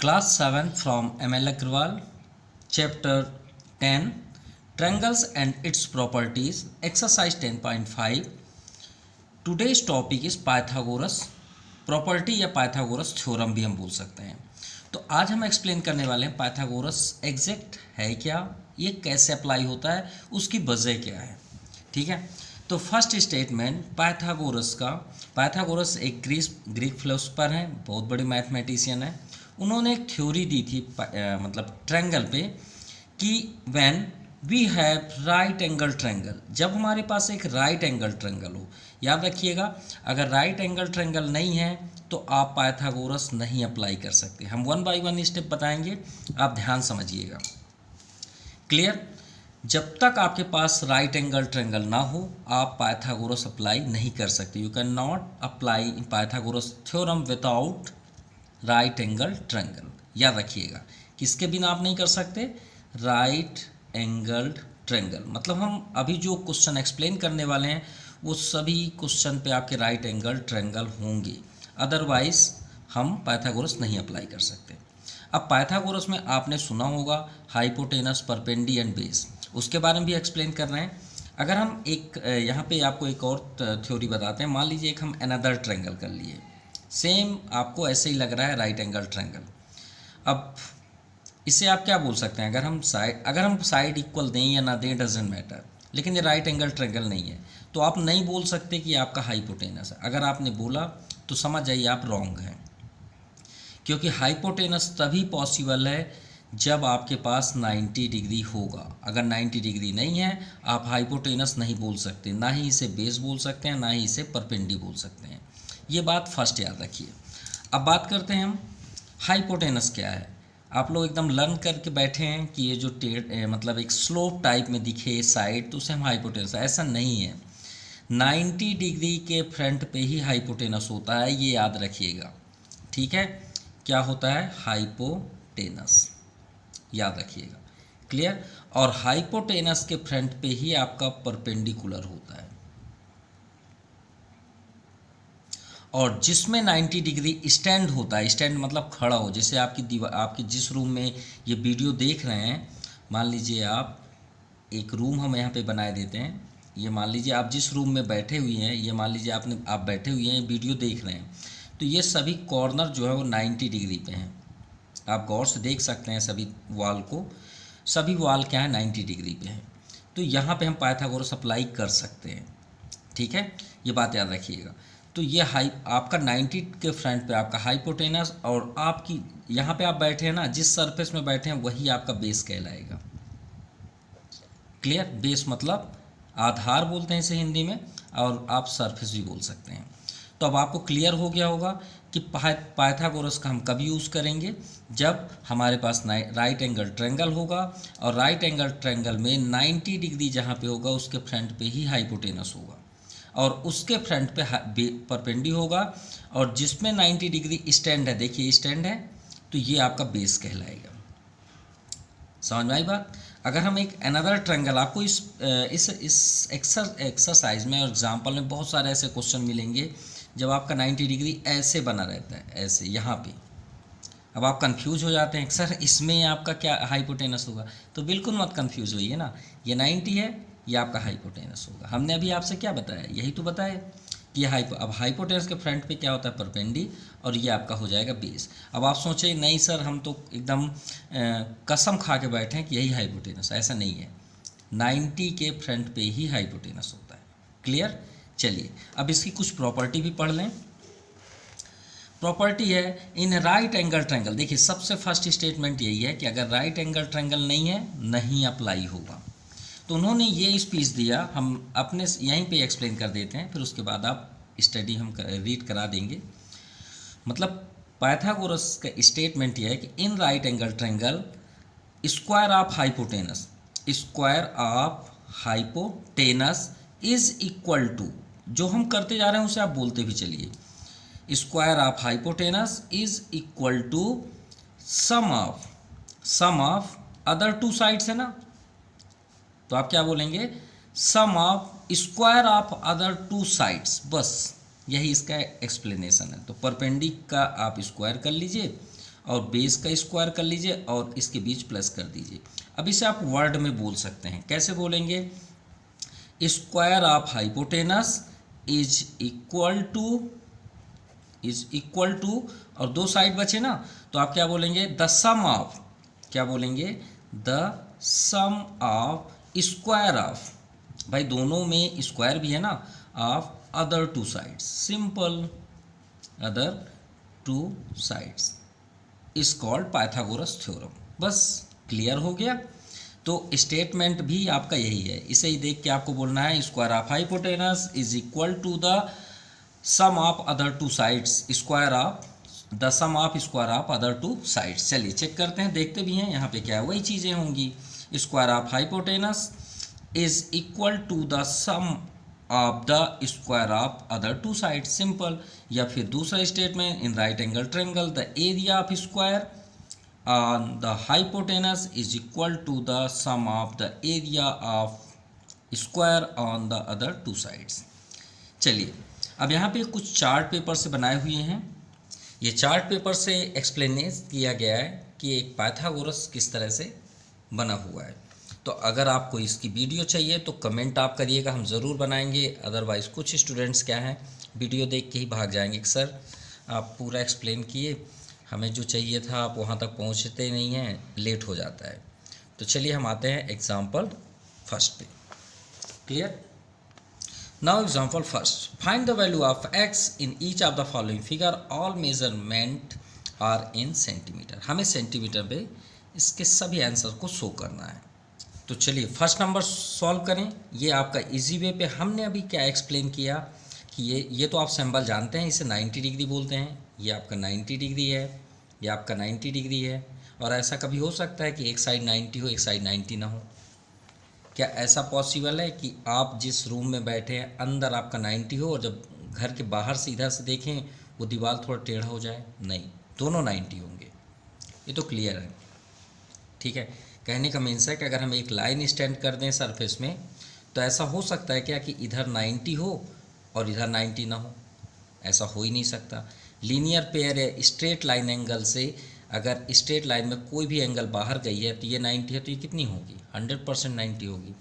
Class 7 from ML Agrawal, Chapter 10, Triangles and its Properties, Exercise 10.5. Today's topic is Pythagoras property या Pythagoras theorem भी हम बोल सकते हैं। तो आज हम एक्सप्लेन करने वाले हैं पाइथागोरस एग्जैक्ट है क्या, ये कैसे अप्लाई होता है, उसकी वजह क्या है। ठीक है, तो फर्स्ट स्टेटमेंट पाइथागोरस एक ग्रीक फिलोसफर हैं, बहुत बड़े मैथमेटिशियन हैं। उन्होंने एक थ्योरी दी थी मतलब ट्रायंगल पे कि when we have right angle triangle, जब हमारे पास एक राइट एंगल ट्रायंगल हो। याद रखिएगा, अगर राइट एंगल ट्रायंगल नहीं है तो आप पाइथागोरस नहीं अप्लाई कर सकते। हम वन बाय वन स्टेप बताएंगे, आप ध्यान समझिएगा। क्लियर? जब तक आपके पास राइट एंगल ट्रायंगल ना हो आप पाइथागोरस अप्लाई नहीं कर सकते। You can not apply Pythagoras theorem without right angle triangle. याद रखिएगा, किसके बिना आप नहीं कर सकते? Right angled triangle. मतलब हम अभी जो क्वेश्चन एक्सप्लेन करने वाले हैं वो सभी क्वेश्चन पे आपके राइट एंगल ट्रायंगल होंगे, अदरवाइज हम पाइथागोरस नहीं अप्लाई कर सकते। अब पाइथागोरस में आपने सुना होगा हाइपोटेनस, परपेंडी एंड बेस, उसके बारे में भी एक्सप्लेन कर रहे हैं। अगर हम एक यहाँ पे आपको एक और थ्योरी बताते हैं। मान लीजिए एक हम अनदर ट्रायंगल कर लिए, सेम आपको ऐसे ही लग रहा है राइट एंगल ट्रायंगल। अब इसे आप क्या बोल सकते हैं? अगर हम साइड इक्वल दें या ना दें डजेंट मैटर, लेकिन ये राइट एंगल ट्रायंगल नहीं है तो आप नहीं बोल सकते कि आपका हाइपोटेनस है। अगर आपने बोला तो समझ जाइए आप रॉन्ग हैं, क्योंकि हाइपोटेनस तभी पॉसिबल है जब आपके पास 90 डिग्री होगा। अगर 90 डिग्री नहीं है आप हाइपोटेनस नहीं बोल सकते, ना ही इसे बेस बोल सकते हैं, ना ही इसे परपेंडी बोल सकते हैं। ये बात फर्स्ट याद रखिए। अब बात करते हैं हम हाइपोटेनस क्या है। आप लोग एकदम लर्न करके बैठे हैं कि ये जो मतलब एक स्लोप टाइप में दिखे साइड, तो उसे हम हाइपोटेनस, ऐसा नहीं है। 90 डिग्री के फ्रंट पे ही हाइपोटेनस होता है, ये याद रखिएगा। ठीक है, क्या होता है? हाइपोटेनस, याद रखिएगा। क्लियर? और हाइपोटेनस के फ्रंट पे ही आपका परपेंडिकुलर होता है। और जिसमें 90 डिग्री स्टैंड होता है, स्टैंड मतलब खड़ा हो, जैसे आपकी दीवार, आपकी जिस रूम में ये वीडियो देख रहे हैं, मान लीजिए आप एक रूम हम यहाँ पे बनाए देते हैं। ये मान लीजिए आप जिस रूम में बैठे हुए हैं, ये मान लीजिए आप बैठे हुए हैं, वीडियो देख रहे हैं, तो ये सभी कॉर्नर जो है वो 90 डिग्री पे हैं। आप गौर से देख सकते हैं सभी वॉल को, सभी वॉल क्या है? 90 डिग्री पे हैं। तो यहाँ पे हम पाइथागोरस अप्लाई कर सकते हैं। ठीक है, ये बात याद रखिएगा। तो ये आपका 90 के फ्रंट पे आपका हाइपोटेनस, और आपकी यहाँ पे आप बैठे हैं ना, जिस सरफेस में बैठे हैं वही आपका बेस कहलाएगा। क्लियर? बेस मतलब आधार बोलते हैं इसे हिंदी में, और आप सरफेस भी बोल सकते हैं। तो अब आपको क्लियर हो गया होगा कि पाइथागोरस का हम कब यूज़ करेंगे? जब हमारे पास राइट एंगल ट्रायंगल होगा, और राइट एंगल ट्रायंगल में 90 डिग्री जहाँ पे होगा उसके फ्रंट पे ही हाइपोटेनस होगा, और उसके फ्रंट पे परपेंडी होगा, और जिसमें 90 डिग्री स्टैंड है, देखिए स्टैंड है, तो ये आपका बेस कहलाएगा। समझ में आई बात? अगर हम एक अनदर ट्रायंगल, आपको इस एक्सरसाइज में और एग्जाम्पल में बहुत सारे ऐसे क्वेश्चन मिलेंगे जब आपका 90 डिग्री ऐसे बना रहता है, ऐसे यहाँ पे। अब आप कंफ्यूज हो जाते हैं, सर इसमें आपका क्या हाइपोटेनस होगा? तो बिल्कुल मत कंफ्यूज होइए ना, ये 90 है, ये आपका हाइपोटेनस होगा। हमने अभी आपसे क्या बताया? यही तो बताया कि अब हाइपोटेनस के फ्रंट पे क्या होता है? परपेंडी, और ये आपका हो जाएगा बेस। अब आप सोचें नहीं सर हम तो एकदम कसम खा के बैठे हैं कि यही हाइपोटेनस, ऐसा नहीं है। 90 के फ्रंट पे ही हाइपोटेनस होता है। क्लियर? चलिए अब इसकी कुछ प्रॉपर्टी भी पढ़ लें। प्रॉपर्टी है इन राइट एंगल ट्रायंगल। देखिए सबसे फर्स्ट स्टेटमेंट यही है कि अगर राइट एंगल ट्रायंगल नहीं है, नहीं अप्लाई होगा। तो उन्होंने ये स्पीच दिया, हम अपने यहीं पे एक्सप्लेन कर देते हैं, फिर उसके बाद आप स्टडी हम रीड करा देंगे। मतलब पाइथागोरस का स्टेटमेंट यह है कि in right angle triangle square of hypotenuse is equal to, जो हम करते जा रहे हैं उसे आप बोलते भी चलिए, square of hypotenuse is equal to sum of other two sides है ना, तो आप क्या बोलेंगे? Sum of square of other two sides. बस यही इसका एक्सप्लेनेशन है। तो परपेंडी का आप स्क्वायर कर लीजिए, और बेस का स्क्वायर कर लीजिए और इसके बीच प्लस कर दीजिए। अब इसे आप वर्ड में बोल सकते हैं, कैसे बोलेंगे? Square of hypotenuse is equal to और दो साइड बचे ना, तो आप क्या बोलेंगे? द सम ऑफ, क्या बोलेंगे? The sum of square of, भाई दोनों में स्क्वायर भी है ना, of other two sides, simple, other two sides is called Pythagoras theorem. बस क्लियर हो गया। तो स्टेटमेंट भी आपका यही है, इसे ही देख के आपको बोलना है square of hypotenuse is equal to the sum of other two sides, square of the sum of square of other two sides. चलिए चेक करते हैं, देखते भी हैं यहाँ पे क्या है, वही चीज़ें होंगी। Square of hypotenuse is equal to the sum of the square of other two side, simple. या फिर दूसरा statement, in right angle triangle the area of square on the hypotenuse is equal to the sum of the area of square on the other two sides. चलिए अब यहाँ पे कुछ chart paper से बनाए हुए हैं। ये चार्ट पेपर से एक्सप्लेनेस किया गया है कि एक पाइथागोरस किस तरह से बना हुआ है। तो अगर आपको इसकी वीडियो चाहिए तो कमेंट आप करिएगा, हम ज़रूर बनाएंगे। अदरवाइज़ कुछ स्टूडेंट्स क्या हैं, वीडियो देख के ही भाग जाएंगे कि सर आप पूरा एक्सप्लेन किए, हमें जो चाहिए था आप वहाँ तक पहुँचते नहीं हैं, लेट हो जाता है। तो चलिए हम आते हैं एग्जाम्पल फर्स्ट पे। Clear? Now example first, find the value of X in each of the following figure, all measurement are in centimetre. हमें सेंटीमीटर पे इसके सभी आंसर को शो करना है। तो चलिए फर्स्ट नंबर सॉल्व करें। ये आपका इजी वे पे हमने अभी क्या एक्सप्लेन किया कि ये तो आप सिंबल जानते हैं, इसे 90 डिग्री बोलते हैं। ये आपका 90 डिग्री है, ये आपका 90 डिग्री है। और ऐसा कभी हो सकता है कि एक साइड 90 हो, एक साइड 90 ना हो? क्या ऐसा पॉसिबल है कि आप जिस रूम में बैठे हैं अंदर आपका 90 हो और जब घर के बाहर से इधर से देखें वो दीवार थोड़ा टेढ़ा हो जाए? नहीं, दोनों 90 होंगे। ये तो क्लियर है, ठीक है। कहने का मीन्स है कि अगर हम एक लाइन स्टैंड कर दें सरफेस में तो ऐसा हो सकता है क्या कि इधर 90 हो और इधर 90 ना हो? ऐसा हो ही नहीं सकता। लीनियर पेयर या स्ट्रेट लाइन एंगल से अगर स्ट्रेट लाइन में कोई भी एंगल बाहर गई है तो ये 90 है, तो ये कितनी होगी? 100% 90 होगी।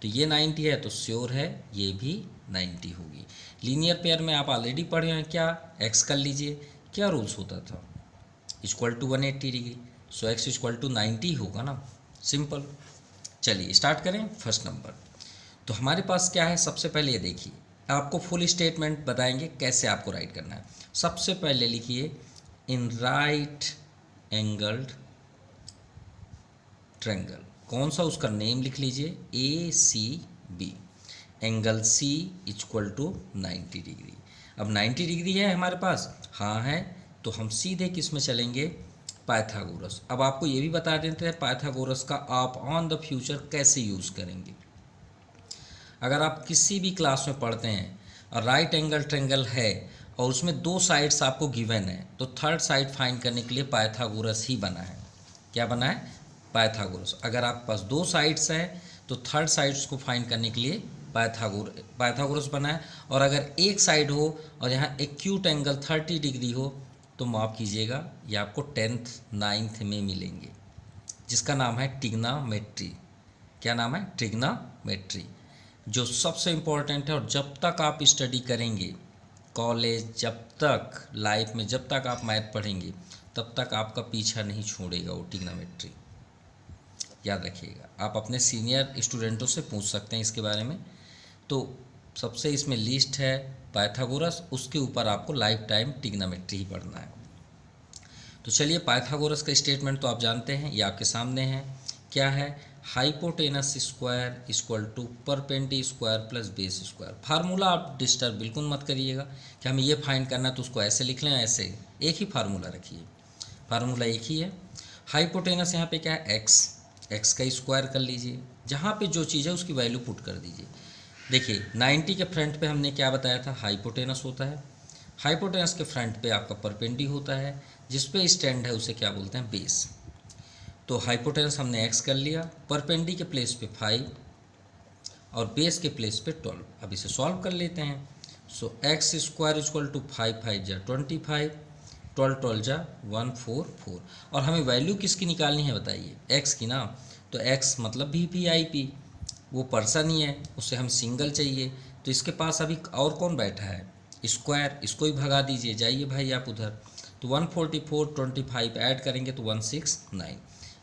तो ये 90 है तो श्योर है ये भी 90 होगी। लीनियर पेयर में आप ऑलरेडी पढ़े हैं, क्या? एक्स कर लीजिए, क्या रूल्स होता था? Equal to 180 degree, so X equal to 90 होगा ना, सिंपल। चलिए स्टार्ट करें फर्स्ट नंबर। तो हमारे पास क्या है, सबसे पहले ये देखिए, आपको फुल स्टेटमेंट बताएंगे कैसे आपको राइट करना है। सबसे पहले लिखिए इन राइट एंगल्ड ट्रायंगल, कौन सा उसका नेम लिख लीजिए, ACB, angle C equal to 90 degree. अब 90 डिग्री है हमारे पास, हाँ है, तो हम सीधे किस में चलेंगे? पाइथागोरस। अब आपको ये भी बता देते हैं पाइथागोरस का आप ऑन द फ्यूचर कैसे यूज़ करेंगे। अगर आप किसी भी क्लास में पढ़ते हैं और राइट एंगल ट्रायंगल है और उसमें दो साइड्स आपको गिवन है, तो थर्ड साइड फाइंड करने के लिए पाइथागोरस ही बना है। क्या बना है? पाइथागोरस। अगर आपके पास दो साइड्स हैं तो थर्ड साइड्स को फाइंड करने के लिए पाइथागोरस बना है। और अगर एक साइड हो और यहाँ एक्यूट एंगल 30 डिग्री हो तो माफ़ कीजिएगा, ये आपको 10th 9th में मिलेंगे, जिसका नाम है ट्रिग्नोमेट्री। क्या नाम है? ट्रिग्नोमेट्री, जो सबसे इम्पोर्टेंट है। और जब तक आप स्टडी करेंगे कॉलेज, जब तक लाइफ में जब तक आप मैथ पढ़ेंगे तब तक आपका पीछा नहीं छोड़ेगा वो ट्रिग्नोमेट्री, याद रखिएगा। आप अपने सीनियर स्टूडेंटों से पूछ सकते हैं इसके बारे में। तो सबसे इसमें लिस्ट है पाइथागोरस, उसके ऊपर आपको लाइफ टाइम ट्रिग्नोमेट्री ही पढ़ना है। तो चलिए पाइथागोरस का स्टेटमेंट तो आप जानते हैं, ये आपके सामने है। क्या है? Hypotenuse square equal to perpendicular square plus base square. Formula आप डिस्टर्ब बिल्कुल मत करिएगा कि हमें ये फाइंड करना है तो उसको ऐसे लिख लें, ऐसे एक ही फार्मूला रखिए, फार्मूला एक ही है। हाइपोटेनस यहाँ पे क्या है? एक्स का स्क्वायर कर लीजिए, जहाँ पे जो चीज़ है उसकी वैल्यू पुट कर दीजिए। देखिए 90 के फ्रंट पे हमने क्या बताया था? हाइपोटेनस होता है। हाइपोटेनस के फ्रंट पे आपका परपेंडी होता है, जिस पे स्टैंड है उसे क्या बोलते हैं? बेस। तो हाइपोटेनस हमने एक्स कर लिया, परपेंडी के प्लेस पे 5 और बेस के प्लेस पे 12। अब इसे सॉल्व कर लेते हैं। सो एक्स स्क्वायर इक्वल टू 5 5 जा 25, 12 12 जा 144 और हमें वैल्यू किसकी निकालनी है बताइए, एक्स की ना। तो एक्स मतलब VPIP, वो पर्सन ही है, उससे हम सिंगल चाहिए। तो इसके पास अभी और कौन बैठा है, स्क्वायर, इसको ही भगा दीजिए, जाइए भाई आप उधर। तो 144 25 ऐड करेंगे तो 169।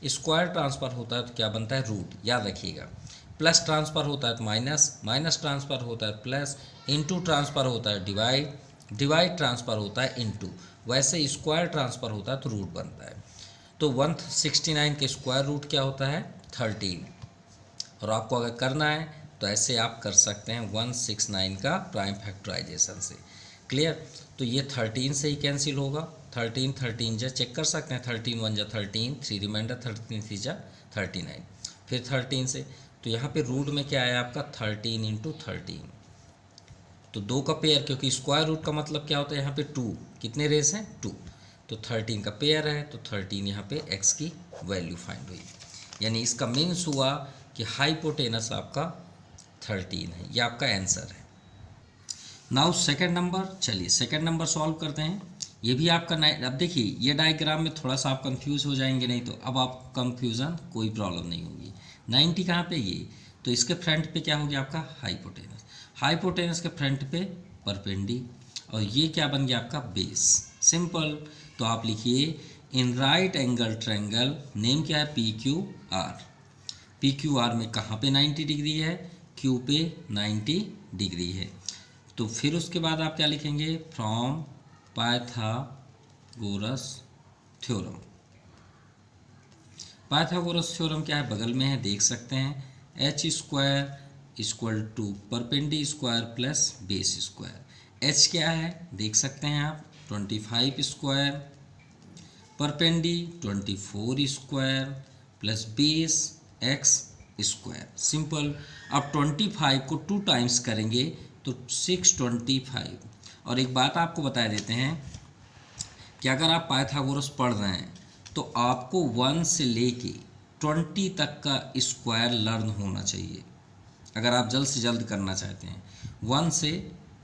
स्क्वायर ट्रांसफ़र होता है तो क्या बनता है, रूट, याद रखिएगा। प्लस ट्रांसफ़र होता है तो माइनस, माइनस ट्रांसफ़र होता है प्लस, इनटू ट्रांसफ़र होता है डिवाइड, डिवाइड ट्रांसफ़र होता है इनटू। वैसे स्क्वायर ट्रांसफ़र होता है तो रूट बनता है। तो 169 के स्क्वायर रूट क्या होता है, 13। और आपको अगर करना है तो ऐसे आप कर सकते हैं 169 का प्राइम फैक्टराइजेशन से। क्लियर। तो ये 13 से ही कैंसिल होगा, 13 13 जा चेक कर सकते हैं, 13 1 जा 13, 3 रिमाइंडर, 13 3 जा 39, फिर 13 से। तो यहाँ पे रूट में क्या है आपका 13 इंटू 13, तो 2 का पेयर, क्योंकि स्क्वायर रूट का मतलब क्या होता है यहाँ पे 2, कितने रेस हैं 2, तो 13 का पेयर है, तो 13 यहाँ पे x की वैल्यू फाइंड हुई। यानी इसका मीन्स हुआ कि हाइपोटेनस आपका 13 है, ये आपका आंसर है। नाउ सेकंड नंबर, चलिए सेकंड नंबर सॉल्व करते हैं। ये भी आपका अब देखिए ये डायग्राम में थोड़ा सा आप कंफ्यूज हो जाएंगे, नहीं तो अब आप कंफ्यूजन कोई प्रॉब्लम नहीं होगी। 90 कहाँ पे, ये तो इसके फ्रंट पे क्या हो गया आपका हाइपोटेनस, हाइपोटेनस के फ्रंट पे परपेंडी, और ये क्या बन गया आपका बेस। सिंपल। तो आप लिखिए इन राइट एंगल ट्रायंगल, नेम क्या है PQR। PQR में कहाँ पे 90 डिग्री है, Q पे 90 डिग्री है। तो फिर उसके बाद आप क्या लिखेंगे, from Pythagoras theorem. Pythagoras theorem क्या है, बगल में है, देख सकते हैं, h square equal to perpendicular square plus base square. h क्या है देख सकते हैं आप, 25 square, perpendicular 24 square plus base x square. Simple. अब 25 को 2 टाइम्स करेंगे तो 625। और एक बात आपको बता देते हैं कि अगर आप पाइथागोरस पढ़ रहे हैं तो आपको 1 से लेके 20 तक का स्क्वायर लर्न होना चाहिए, अगर आप जल्द से जल्द करना चाहते हैं। 1 से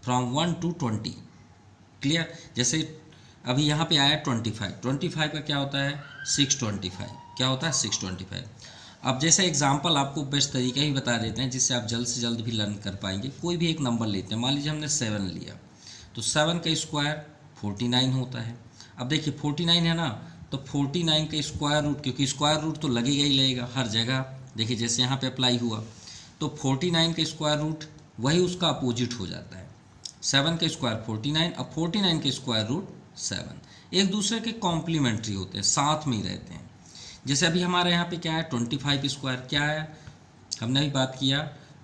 फ्रॉम 1 to 20। क्लियर। जैसे अभी यहाँ पे आया 25 का क्या होता है 625, क्या होता है 625। अब जैसे एग्जांपल आपको बेस्ट तरीका ही बता देते हैं जिससे आप जल्द से जल्द भी लर्न कर पाएंगे। कोई भी एक नंबर लेते हैं, मान लीजिए हमने 7 लिया, तो 7 का स्क्वायर 49 होता है। अब देखिए 49 है ना, तो 49 का स्क्वायर रूट, क्योंकि स्क्वायर रूट तो लगेगा ही लगेगा हर जगह, देखिए जैसे यहाँ पे अप्लाई हुआ, तो 49 का स्क्वायर रूट वही उसका अपोजिट हो जाता है। 7 का स्क्वायर 49, अब 49 का स्क्वायर रूट 7, एक दूसरे के कॉम्प्लीमेंट्री होते हैं, साथ में ही रहते हैं। जैसे अभी हमारे यहाँ पे क्या है 25 स्क्वायर, क्या है हमने अभी बात किया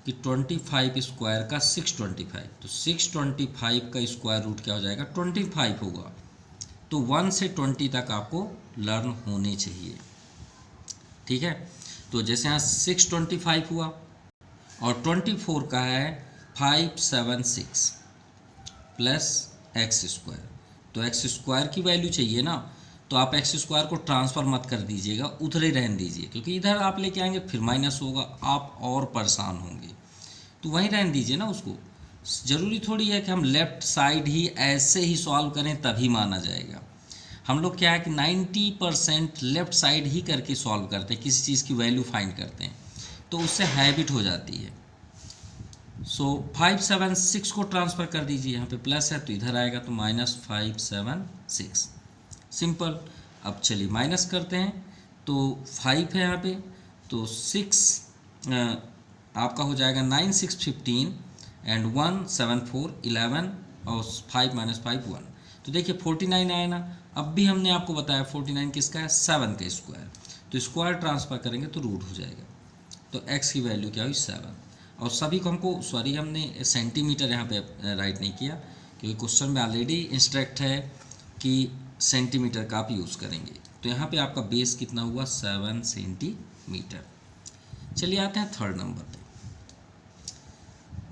कि 25 स्क्वायर का 625, तो 625 का स्क्वायर रूट क्या हो जाएगा 25 होगा। तो 1 से 20 तक आपको लर्न होने चाहिए, ठीक है। तो जैसे यहाँ 625 हुआ और 24 का है 576 प्लस एक्स स्क्वायर, तो एक्स स्क्वायर की वैल्यू चाहिए ना, तो आप एक्स स्क्वायर को ट्रांसफ़र मत कर दीजिएगा, उधर ही रहने दीजिए, क्योंकि इधर आप लेके आएंगे फिर माइनस होगा, आप और परेशान होंगे। तो वहीं रहने दीजिए ना उसको। ज़रूरी थोड़ी है कि हम लेफ़्ट साइड ही ऐसे ही सॉल्व करें तभी माना जाएगा। हम लोग क्या है कि 90% लेफ़्ट साइड ही करके सॉल्व करते हैं, किसी चीज़ की वैल्यू फाइंड करते हैं, तो उससे हैबिट हो जाती है। सो 576 को ट्रांसफ़र कर दीजिए, यहाँ पे प्लस है तो इधर आएगा तो -576, सिंपल। अब चलिए माइनस करते हैं, तो 5 है यहाँ पे, तो 6 आपका हो जाएगा 9 6 15 एंड 1 7 4 11 और 5 - 5 1। तो देखिए 49 आया ना, अब भी हमने आपको बताया 49 किसका है 7 का स्क्वायर, तो स्क्वायर ट्रांसफ़र करेंगे तो रूट हो जाएगा, तो x की वैल्यू क्या हुई 7। और सभी को हमको सॉरी हमने सेंटीमीटर यहाँ पे राइट नहीं किया, क्योंकि क्वेश्चन में ऑलरेडी इंस्ट्रक्ट है कि सेंटीमीटर का आप यूज़ करेंगे। तो यहाँ पे आपका बेस कितना हुआ 7 सेंटीमीटर। चलिए आते हैं थर्ड नंबर पे।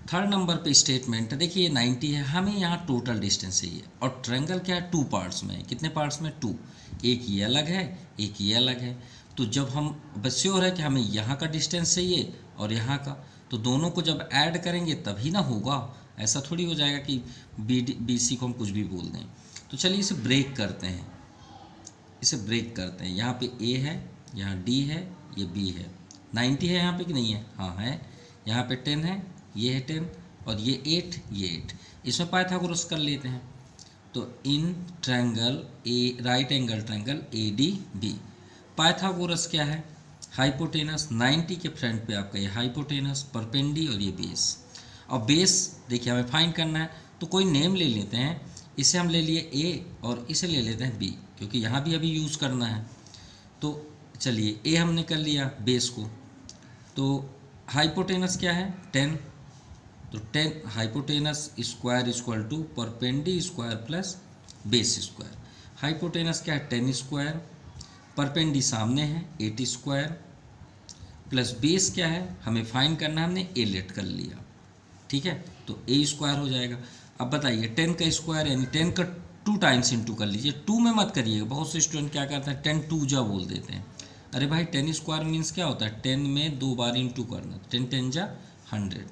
थर्ड नंबर पे स्टेटमेंट देखिए 90 है, हमें यहाँ टोटल डिस्टेंस चाहिए, और ट्रायंगल क्या है 2 पार्ट्स में, कितने पार्ट्स में 2, एक ये अलग है एक ये अलग है। तो जब हम बस श्योर है कि हमें यहाँ का डिस्टेंस चाहिए और यहाँ का, तो दोनों को जब ऐड करेंगे तभी ना होगा, ऐसा थोड़ी हो जाएगा कि BC को हम कुछ भी बोल दें। तो तो चलिए इसे ब्रेक करते हैं, इसे ब्रेक करते हैं। यहाँ पे ए है, यहाँ डी है, ये बी है। 90 है यहाँ पे कि नहीं है? हाँ है। यहाँ पे 10 है, ये है 10, और ये 8, ये 8। इसमें पाइथागोरस कर लेते हैं। तो in triangle A, right angle triangle A D B, Pythagoras क्या है? हाइपोटेनस। 90 के फ्रंट पे आपका ये हाइपोटेनस, परपेंडी और ये बेस। और बेस देखिए हमें फाइंड करना है, तो कोई नेम ले लेते हैं। इसे हम ले लिए ए और इसे ले लेते हैं बी, क्योंकि यहाँ भी अभी यूज़ करना है। तो चलिए ए हमने कर लिया बेस को। तो हाइपोटेनस क्या है? 10। तो 10 hypotenuse square equal to perpendicular square plus base square. Hypotenuse क्या है? 10 स्क्वायर, परपेंडी सामने है 8 स्क्वायर, प्लस बेस क्या है हमें फाइंड करना है, हमने ए लेट कर लिया, ठीक है। तो ए स्क्वायर हो जाएगा। अब बताइए 10 का स्क्वायर यानी 10 का 2 टाइम्स इंटू कर लीजिए। 2 में मत करिएगा, बहुत से स्टूडेंट क्या करते हैं 10 2 जा बोल देते हैं। अरे भाई 10 स्क्वायर मीन्स क्या होता है? 10 में 2 बार इंटू करना। 10 10 जा 100,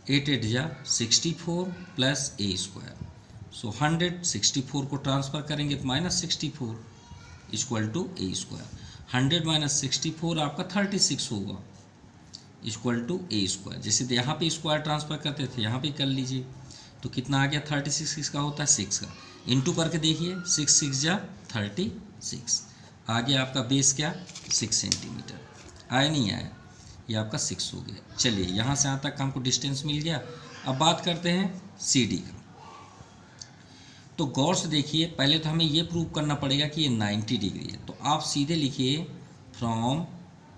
8 8 जा 64 प्लस ए स्क्वायर। सो 100 64 को ट्रांसफ़र करेंगे तो -64 equal to a square. 100 minus 64 आपका 36 होगा इक्वल टू ए स्क्वायर। जैसे यहाँ पे स्क्वायर ट्रांसफ़र करते थे यहाँ पे कर लीजिए, तो कितना आ गया? 36 किसका होता है? 6 का। इंटू करके देखिए 6 6 जा 36, आ गया आपका बेस क्या? 6 सेंटीमीटर। आया नहीं आया? ये आपका 6 हो गया। चलिए यहाँ से यहाँ तक हमको डिस्टेंस मिल गया। अब बात करते हैं सी डी का। तो गौर से देखिए, पहले तो हमें ये प्रूव करना पड़ेगा कि ये 90 डिग्री है। तो आप सीधे लिखिए फ्रॉम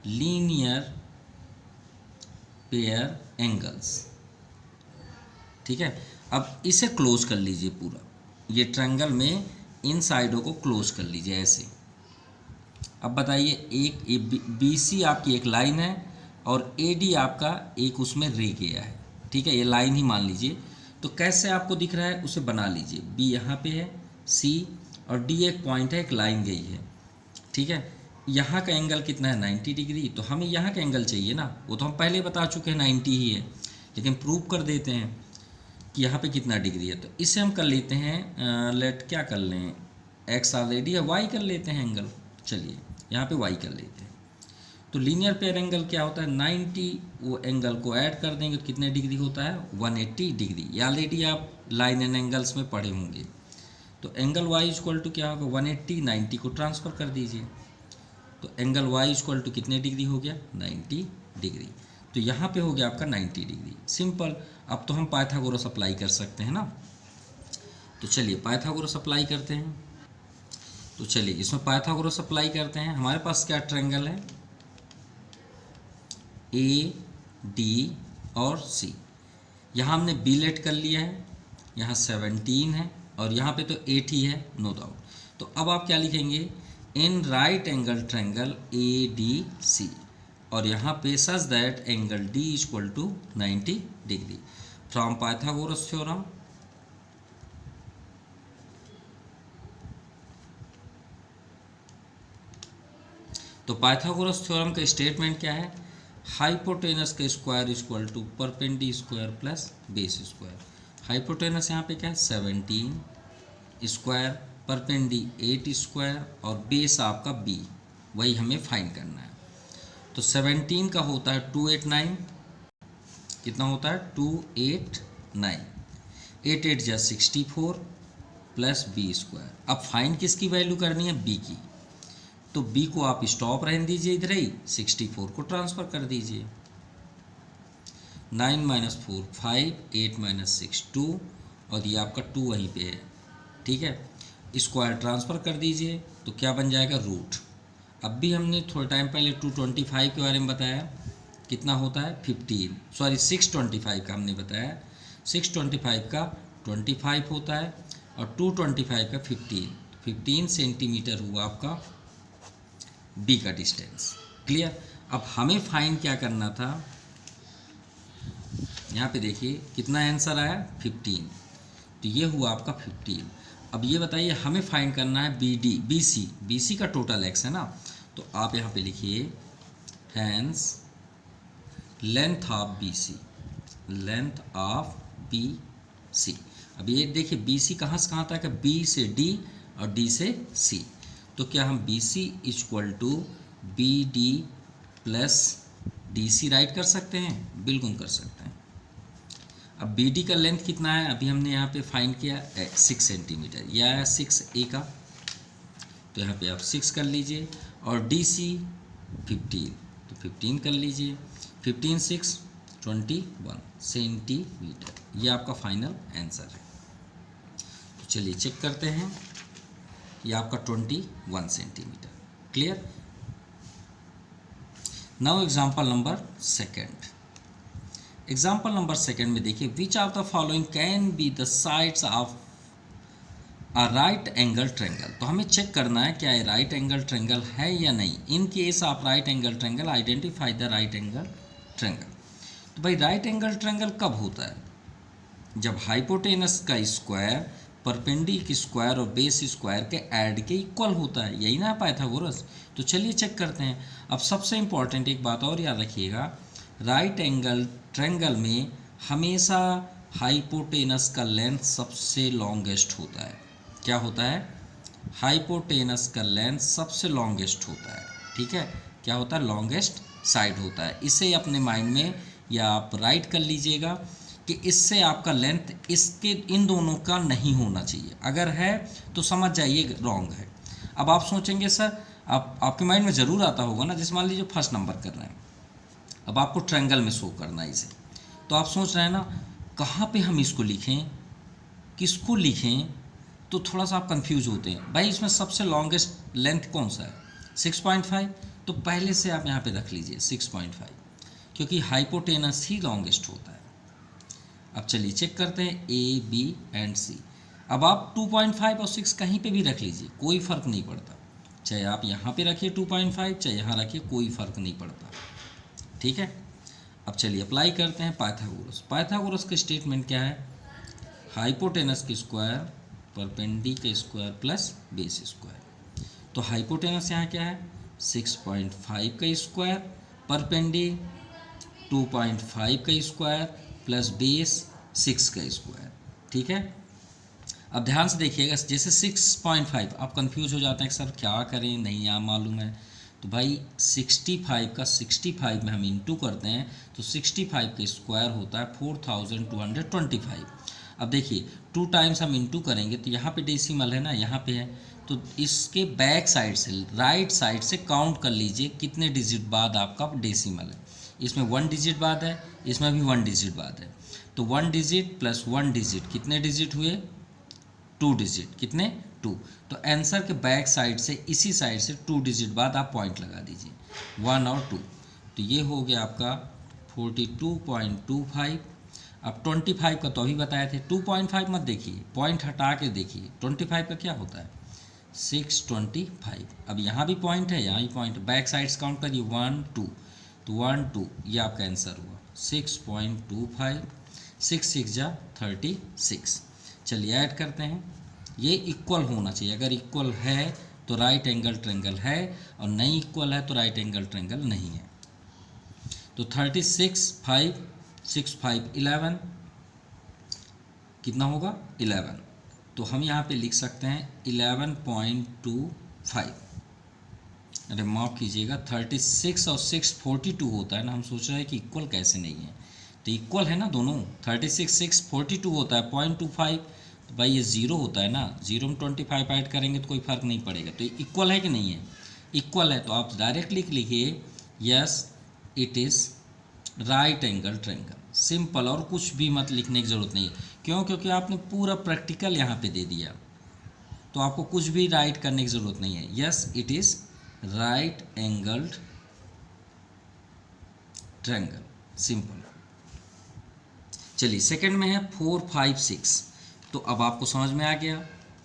लीनियर पेयर एंगल्स, ठीक है। अब इसे क्लोज कर लीजिए पूरा, ये ट्रायंगल में इन साइडों को क्लोज कर लीजिए ऐसे। अब बताइए एक बी सी आपकी एक लाइन है और ए डी आपका एक उसमें रे गया है, ठीक है। ये लाइन ही मान लीजिए। तो कैसे आपको दिख रहा है उसे बना लीजिए। बी यहाँ पे है, सी और डी एक पॉइंट है, एक लाइन गई है, ठीक है। यहाँ का एंगल कितना है? 90 डिग्री। तो हमें यहाँ का एंगल चाहिए ना, वो तो हम पहले बता चुके हैं 90 ही है, लेकिन प्रूव कर देते हैं कि यहाँ पे कितना डिग्री है। तो इसे हम कर लेते हैं लेट क्या कर लें, एक्स ऑलरेडी है, वाई कर लेते हैं एंगल। चलिए यहाँ पे वाई कर लेते हैं। तो लीनियर पेयर एंगल क्या होता है? 90, वो एंगल को ऐड कर देंगे तो कितने डिग्री होता है? 180 डिग्री। ये ऑलरेडी आप लाइन एंड एंगल्स में पढ़े होंगे। तो एंगल वाई इक्वल टू क्या होगा? 180, 90 को ट्रांसफ़र कर दीजिए। तो एंगल वाई इक्वल टू कितने डिग्री हो गया? 90 डिग्री। तो यहाँ पे हो गया आपका 90 डिग्री। सिंपल। अब तो हम पाइथागोरस अप्लाई कर सकते हैं ना। तो चलिए पाइथागोरस अप्लाई करते हैं। तो चलिए इसमें पाइथागोरस अप्लाई करते हैं। हमारे पास क्या ट्रायंगल है? ए डी और सी। यहाँ हमने बी लेट कर लिया है, यहाँ 17 है और यहाँ पे तो 8 ही है, नो डाउट। तो अब आप क्या लिखेंगे? In right angle triangle A D C, और यहाँ पे such that angle D equal to 90 degree from Pythagoras theorem. तो पाइथागोरस थ्योरम का स्टेटमेंट क्या है? हाइपोटेनस का square equal to perpendicular square plus base square. Hypotenuse यहाँ पे क्या है? 17 स्क्वायर, परपेंडी 8 स्क्वायर और बेस आपका बी, वही हमें फाइंड करना है। तो 17 का होता है 289, कितना होता है? 289, 8 8 जा 64 प्लस बी स्क्वायर। अब फाइंड किसकी वैल्यू करनी है? बी की। तो b को आप स्टॉप रहने दीजिए इधर ही, 64 को ट्रांसफ़र कर दीजिए। 9 माइनस 4 5, 8 माइनस 6 2, और ये आपका 2 वहीं पे है, ठीक है। स्क्वायर ट्रांसफ़र कर दीजिए तो क्या बन जाएगा? रूट। अब भी हमने थोड़े टाइम पहले 225 के बारे में बताया, कितना होता है? 15, सॉरी 625 का हमने बताया। 625 का 25 होता है और 225 का 15 सेंटीमीटर हुआ आपका बी का डिस्टेंस। क्लियर। अब हमें फाइंड क्या करना था? यहाँ पे देखिए कितना आंसर आया? 15। तो ये हुआ आपका 15। अब ये बताइए हमें फाइंड करना है बी सी का टोटल एक्स है ना। तो आप यहाँ पे लिखिए hence length of B C, length of B C. अब ये देखिए बी सी कहाँ से कहाँ तक है, बी से डी और डी से सी। तो क्या हम B C equal to B D plus D C write कर सकते हैं? बिल्कुल कर सकते हैं। अब बी डी का लेंथ कितना है, अभी हमने यहाँ पे फाइंड किया 6 सेंटीमीटर, या 6 ए का, तो यहाँ पे आप 6 कर लीजिए, और डी सी 15, तो 15 कर लीजिए, 15 6 21 सेंटीमीटर, ये आपका फाइनल आंसर है। तो चलिए चेक करते हैं, ये आपका 21 centimetre. Clear. Now example number second. Example number second में देखिए, विच of the following can be the sides of a right angle triangle. तो हमें चेक करना है क्या ये राइट एंगल ट्रेंगल है या नहीं। In case of right angle triangle identify the right angle triangle. तो भाई राइट एंगल ट्रेंगल कब होता है, जब हाइपोटेनस का स्क्वायर परपेंडिक स्क्वायर और बेस स्क्वायर के ऐड के इक्वल होता है, यही ना पाइथागोरस। तो चलिए चेक करते हैं। अब सबसे इंपॉर्टेंट एक बात और याद रखिएगा, राइट एंगल ट्रेंगल में हमेशा हाइपोटेनस का लेंथ सबसे लॉन्गेस्ट होता है। क्या होता है? हाइपोटेनस का लेंथ सबसे लॉन्गेस्ट होता है। ठीक है, क्या होता है? लॉन्गेस्ट साइड होता है। इसे अपने माइंड में या आप राइट कर लीजिएगा कि इससे आपका लेंथ इसके इन दोनों का नहीं होना चाहिए, अगर है तो समझ जाइए रॉन्ग है। अब आप सोचेंगे सर, आपके माइंड में ज़रूर आता होगा ना, जैसे मान लीजिए फर्स्ट नंबर कर रहे हैं, अब आपको ट्रायंगल में शो करना है इसे, तो आप सोच रहे हैं ना कहाँ पे हम इसको लिखें, किसको लिखें, तो थोड़ा सा आप कंफ्यूज होते हैं। भाई इसमें सबसे लॉन्गेस्ट लेंथ कौन सा है? 6.5, तो पहले से आप यहाँ पे रख लीजिए 6.5, क्योंकि हाइपोटेनस ही लॉन्गेस्ट होता है। अब चलिए चेक करते हैं ए बी एंड सी। अब आप 2.5 और 6 कहीं पे भी रख लीजिए, कोई फ़र्क नहीं पड़ता, चाहे आप यहाँ पे रखिए 2.5, चाहे यहाँ रखिए, कोई फ़र्क नहीं पड़ता। ठीक है, अब चलिए अप्लाई करते हैं पाइथागोरस। पाइथागोरस का स्टेटमेंट क्या है? हाइपोटेनस की square perpendicular square plus base square. तो हाइपोटेनस यहाँ क्या है? 6.5 का स्क्वायर, परपेंडिकुलर 2.5 का स्क्वायर प्लस बेस 6 का स्क्वायर। ठीक है, अब ध्यान से देखिएगा, जैसे 6.5 आप कंफ्यूज हो जाते हैं कि सर क्या करें, नहीं यहाँ मालूम है, तो भाई 65 का 65 में हम इंटू करते हैं तो 65 का स्क्वायर होता है 4225। अब देखिए 2 टाइम्स हम इंटू करेंगे तो यहाँ पे डेसिमल है ना, यहाँ पे है, तो इसके बैक साइड से राइट साइड से काउंट कर लीजिए कितने डिजिट बाद आपका डेसिमल है। इसमें 1 डिजिट बाद है, इसमें भी 1 डिजिट बाद है, तो 1 डिजिट प्लस 1 डिजिट कितने डिजिट हुए? 2 डिजिट। कितने? 2। तो आंसर के बैक साइड से इसी साइड से 2 डिजिट बाद आप पॉइंट लगा दीजिए, 1 और 2, तो ये हो गया आपका 42.25। अब 25 का तो अभी बताए थे, 2.5 मत देखिए, पॉइंट हटा के देखिए 25 का क्या होता है? 625। अब यहाँ भी पॉइंट है, यहाँ भी पॉइंट, बैक साइड्स काउंट करिए 1 2, तो 1 2, ये आपका आंसर हुआ 6.25। 6 6 जा 36। चलिए ऐड करते हैं, ये इक्वल होना चाहिए, अगर इक्वल है तो राइट एंगल ट्रेंगल है, और नहीं इक्वल है तो राइट एंगल ट्रेंगल नहीं है। तो 36 5 6 5 11, कितना होगा? 11। तो हम यहाँ पे लिख सकते हैं 11.25। अरे माफ़ कीजिएगा, 36 और 6 42 होता है ना, हम सोच रहे हैं कि इक्वल कैसे नहीं है, तो इक्वल है ना दोनों। 36 6 42 होता है, 0.25, तो भाई ये 0 होता है ना, 0 में 25 ऐड करेंगे तो कोई फ़र्क नहीं पड़ेगा, तो इक्वल है कि नहीं है? इक्वल है, तो आप डायरेक्टली लिखिए yes it is right angle triangle, simple, और कुछ भी मत लिखने की ज़रूरत नहीं है। क्यों? क्योंकि आपने पूरा प्रैक्टिकल यहाँ पे दे दिया, तो आपको कुछ भी राइट करने की ज़रूरत नहीं है। Yes it is right angled triangle, simple. चलिए सेकंड में है 4 5 6। तो अब आपको समझ में आ गया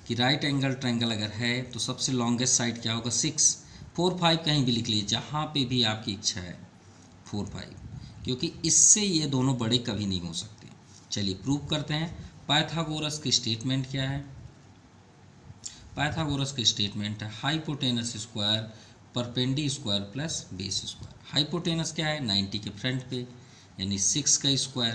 कि राइट एंगल ट्रायंगल अगर है तो सबसे लॉन्गेस्ट साइड क्या होगा? 6। 4 5 कहीं भी लिख लीजिए, जहाँ पे भी आपकी इच्छा है 4 5, क्योंकि इससे ये दोनों बड़े कभी नहीं हो सकते। चलिए प्रूव करते हैं। पाइथागोरस की स्टेटमेंट क्या है? पाइथागोरस की स्टेटमेंट है hypotenuse square perpendicular square plus base square. Hypotenuse क्या है? 90 के फ्रंट पे, यानी 6 का square,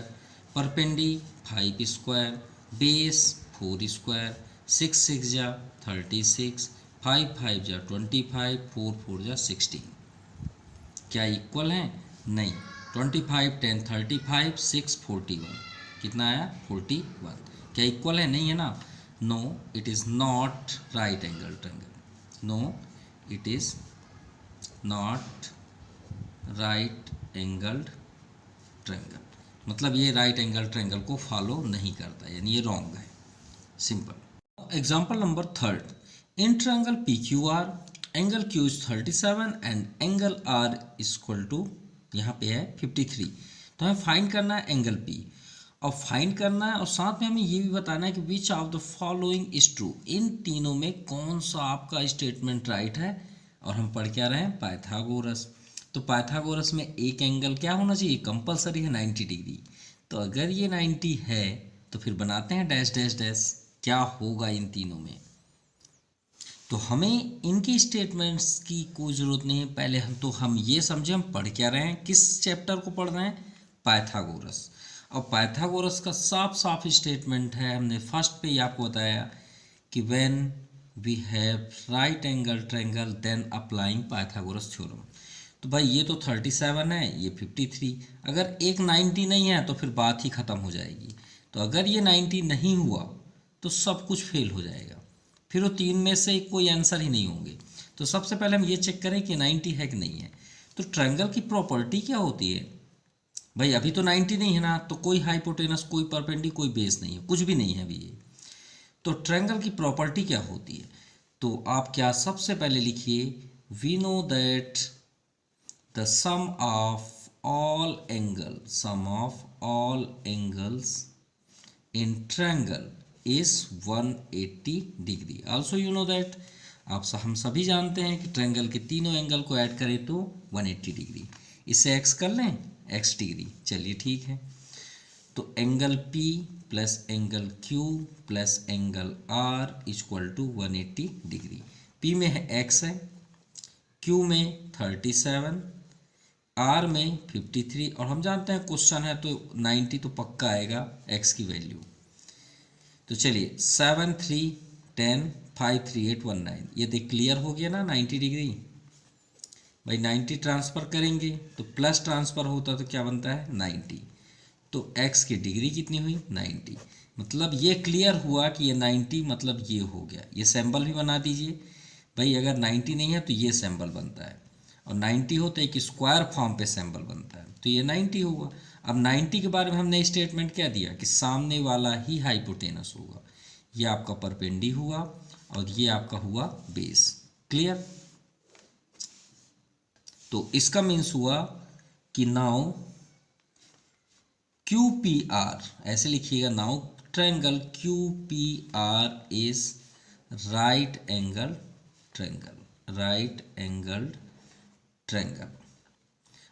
perpendicular 5 square, base 4 square, 6 6 जा 36, 5 5 जा 25, 4 4 जा 16। क्या इक्वल है? नहीं। 25 10 35, 6 41, कितना आया? 41। क्या इक्वल है? नहीं है ना। No it is not right angle triangle. No it is not right angled triangle, मतलब ये राइट एंगल ट्रायंगल को फॉलो नहीं करता, यानी ये रॉन्ग है। Simple. Example number third, in triangle P Q R angle Q is 37 and angle R equal to, यहाँ पे है 53। तो हमें फाइंड करना है एंगल पी, और फाइंड करना है और साथ में हमें ये भी बताना है कि which of the following is true, इन तीनों में कौन सा आपका स्टेटमेंट राइट है। और हम पढ़ क्या रहे हैं? पाइथागोरस। तो पाइथागोरस में एक एंगल क्या होना चाहिए? कंपलसरी है 90 डिग्री। तो अगर ये 90 है तो फिर बनाते हैं डैश डैश डैश, क्या होगा इन तीनों में। तो हमें इनकी स्टेटमेंट्स की कोई ज़रूरत नहीं है, पहले हम ये समझे हम पढ़ क्या रहे हैं, किस चैप्टर को पढ़ रहे हैं? पाइथागोरस। और पाइथागोरस का साफ साफ स्टेटमेंट है, हमने फर्स्ट पे ही आपको बताया कि when we have right angle triangle then applying Pythagoras theorem. तो भाई ये तो 37 है, ये 53, अगर एक 90 नहीं है तो फिर बात ही ख़त्म हो जाएगी। तो अगर ये 90 नहीं हुआ तो सब कुछ फेल हो जाएगा, फिर वो तीन में से कोई आंसर ही नहीं होंगे। तो सबसे पहले हम ये चेक करें कि 90 है कि नहीं है। तो ट्रायंगल की प्रॉपर्टी क्या होती है? भाई अभी तो 90 नहीं है ना, तो कोई हाइपोटेनस, कोई परपेंडी, कोई बेस नहीं है, कुछ भी नहीं है अभी ये। तो ट्रायंगल की प्रॉपर्टी क्या होती है? तो आप क्या सबसे पहले लिखिए, we know that the sum of all angles in triangle is 180 degree. Also you know that, हम सभी जानते हैं कि ट्रायंगल के तीनों एंगल को ऐड करें तो 180 डिग्री। इससे एक्स कर लें, एक्स डिग्री, चलिए ठीक है। तो angle P plus angle Q plus angle R equal to 180 degree. P में है x है, Q में 37, R में 53, और हम जानते हैं क्वेश्चन है तो 90 तो पक्का आएगा x की वैल्यू। तो चलिए 7 3 10 5 3 8 1 9, ये देख क्लियर हो गया ना 90 डिग्री। भाई 90 ट्रांसफ़र करेंगे तो प्लस ट्रांसफ़र होता तो क्या बनता है? 90। तो x की डिग्री कितनी हुई? 90। मतलब ये क्लियर हुआ कि ये 90 मतलब ये हो गया। ये सिंबल भी बना दीजिए भाई, अगर 90 नहीं है तो ये सिंबल बनता है, और 90 हो तो एक स्क्वायर फॉर्म पे सिंबल बनता है, तो ये 90 होगा। अब 90 के बारे में हमने स्टेटमेंट क्या दिया कि सामने वाला ही हाइपोटेनस होगा, ये आपका परपेंडी हुआ और ये आपका हुआ बेस। क्लियर? तो इसका मीन्स हुआ कि नाउ क्यू पी आर, ऐसे लिखिएगा, now triangle Q P R is right angle triangle, right angled triangle.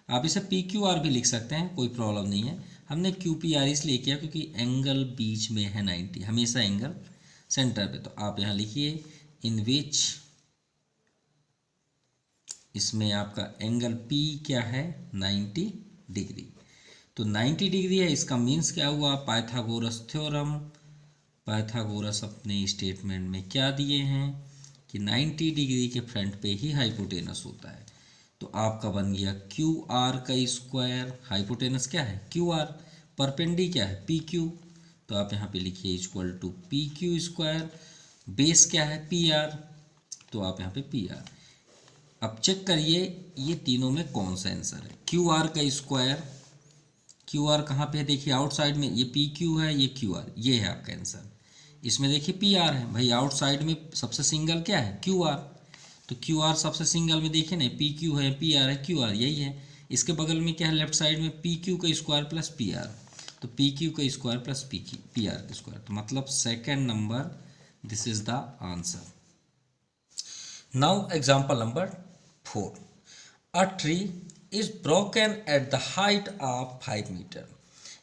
आप इसे पी क्यू आर भी लिख सकते हैं, कोई प्रॉब्लम नहीं है। हमने क्यू पी आर इसलिए किया क्योंकि एंगल बीच में है 90, हमेशा एंगल सेंटर पे। तो आप यहाँ लिखिए इन विच, इसमें आपका एंगल पी क्या है? 90 डिग्री। तो 90 डिग्री है, इसका मीन्स क्या हुआ? Pythagoras theorem. पाइथागोरस अपने स्टेटमेंट में क्या दिए हैं कि 90 डिग्री के फ्रंट पे ही हाइपोटेनस होता है। तो आपका बन गया क्यू आर का स्क्वायर, हाइपोटेनस क्या है? क्यू आर, परपेंडी क्या है? P Q. तो आप यहाँ पे लिखिए equal to P Q square, base क्या है? पी आर, तो आप यहाँ पे पी आर। अब चेक करिए ये तीनों में कौन सा आंसर है। क्यू आर का स्क्वायर, क्यू आर कहाँ पे है? देखिए आउटसाइड में, ये पी क्यू है, ये क्यू आर, ये है आपका आंसर। इसमें देखिए पी आर है, भाई आउटसाइड में सबसे सिंगल क्या है? Q are. तो क्यू आर सबसे सिंगल में देखिए ना, पी क्यू है, पी आर है, क्यू आर, यही है। इसके बगल में क्या है? लेफ्ट साइड में पी क्यू का स्क्वायर प्लस पी आर, तो पी क्यू का स्क्वायर प्लस पी आर का स्क्वायर, तो मतलब second number, this is the answer. Now example number 4, a tree is broken at the height of 5 metre.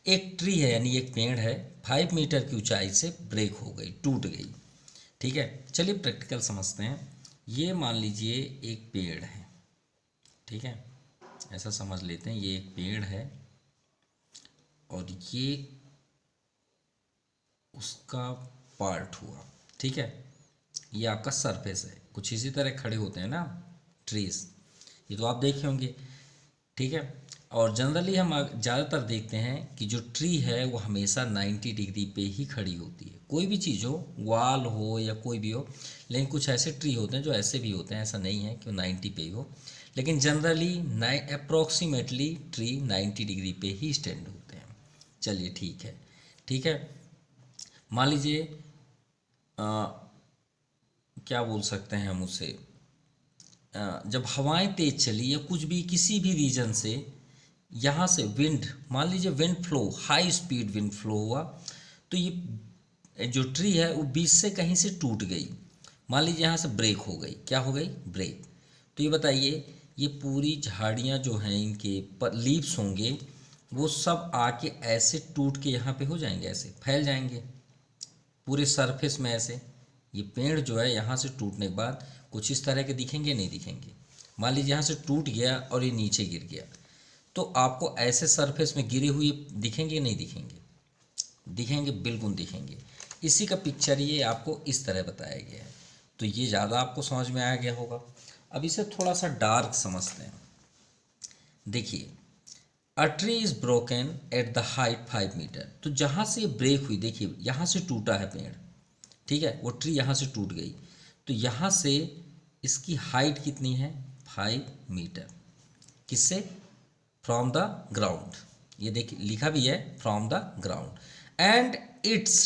एक tree है यानी एक पेड़ है, 5 मीटर की ऊंचाई से ब्रेक हो गई, टूट गई। ठीक है, चलिए प्रैक्टिकल समझते हैं। ये मान लीजिए एक पेड़ है, ठीक है, ऐसा समझ लेते हैं ये एक पेड़ है और ये उसका पार्ट हुआ, ठीक है। ये आपका सरफेस है, कुछ इसी तरह खड़े होते हैं ना ट्रीज, ये तो आप देखे होंगे, ठीक है। और जनरली हम ज़्यादातर देखते हैं कि जो ट्री है वो हमेशा 90 डिग्री पे ही खड़ी होती है, कोई भी चीज़ हो, वॉल हो या कोई भी हो। लेकिन कुछ ऐसे ट्री होते हैं जो ऐसे भी होते हैं, ऐसा नहीं है कि वो 90 पे ही हो, लेकिन जनरली अप्रोक्सीमेटली ट्री 90 डिग्री पे ही स्टैंड होते हैं। चलिए ठीक है, ठीक है। मान लीजिए क्या बोल सकते हैं हम उसे, जब हवाएं तेज चली या कुछ भी किसी भी रीजन से यहाँ से विंड, मान लीजिए wind flow, high speed wind flow हुआ, तो ये जो ट्री है वो बीच से कहीं से टूट गई, मान लीजिए यहाँ से ब्रेक हो गई, क्या हो गई, ब्रेक। तो ये बताइए, ये पूरी झाड़ियाँ जो हैं इनके पर लीव्स होंगे, वो सब आके ऐसे टूट के यहाँ पे हो जाएंगे, ऐसे फैल जाएंगे पूरे सरफेस में ऐसे। ये पेड़ जो है यहाँ से टूटने के बाद कुछ इस तरह के दिखेंगे, नहीं दिखेंगे। मान लीजिए यहाँ से टूट गया और ये नीचे गिर गया, तो आपको ऐसे सरफेस में गिरे हुए दिखेंगे, नहीं दिखेंगे, दिखेंगे, बिल्कुल दिखेंगे। इसी का पिक्चर ये आपको इस तरह बताया गया है, तो ये ज़्यादा आपको समझ में आ गया होगा। अब इसे थोड़ा सा डार्क समझते हैं। देखिए, a tree is broken at the height 5 metre, तो जहाँ से ब्रेक हुई, देखिए यहाँ से टूटा है पेड़, ठीक है, वो ट्री यहाँ से टूट गई, तो यहाँ से इसकी हाइट कितनी है, 5 मीटर। किससे, फ्रॉम द ग्राउंड, ये देखिए लिखा भी है from the ground, and its